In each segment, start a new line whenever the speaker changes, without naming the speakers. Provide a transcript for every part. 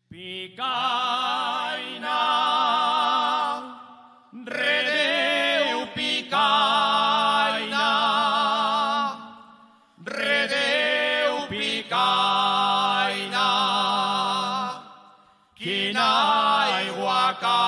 Picaina, redeu picaina, redeu picaina, quina aigua cau.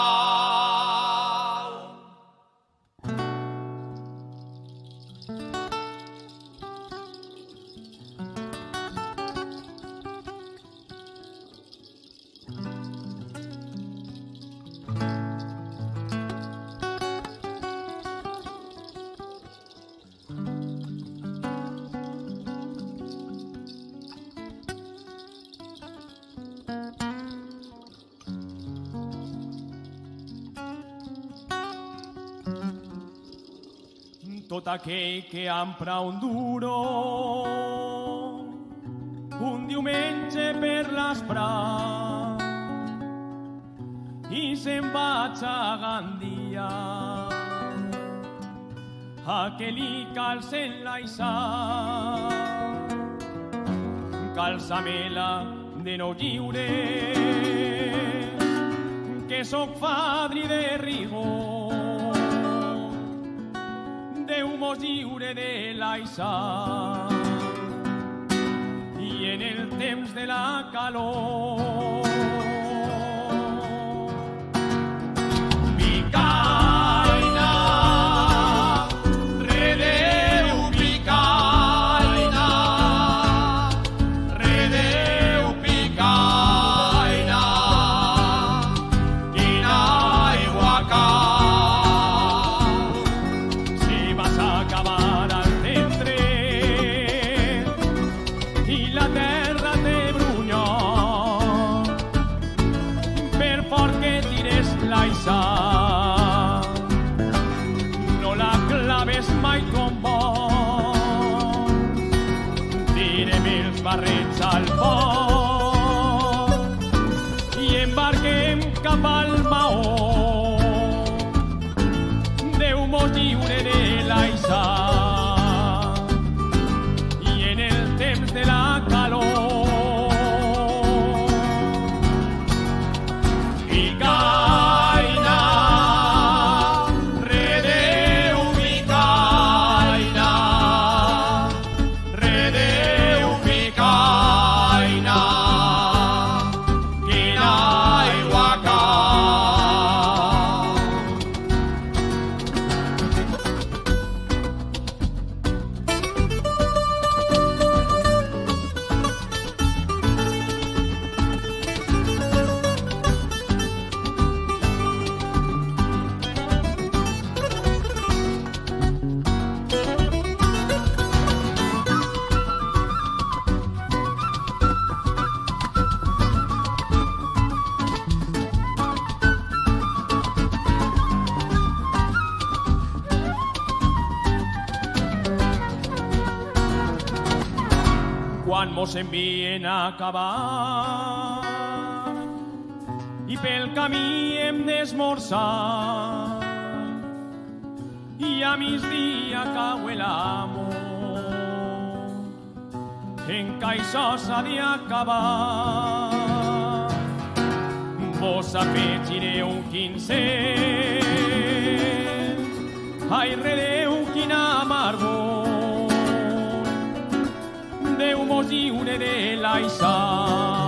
Tot aquell que empra un duro un diumenge per l'esprat i se'n vaig a Gandia a que li calcen l'aissat, calça-me-la de no lliure que soc fadri de rigor. Déu mos lliure de l'aissat i en el temps de la calor. Picaina, redeu picaina, redeu picaina, quina aigua cau. Si vas a acabar al centre i la terra té brunyol, per fort que tires l'aissat, no la claves mai com vols. Tirem els barrets al port i embarquem cap al Maó. Déu mos lliure de l'aissat i en el temps de la calor. Picaina, redeu picaina, redeu picaina, quina aigua cau. Quan mos envien a acabar i pel camí hem d'esmorzar i a migdia cau l'amo, en que això s'ha d'acabar. Vos afegireu un 15, ai, redeu quina amargor. Déu mos lliure de l'aissat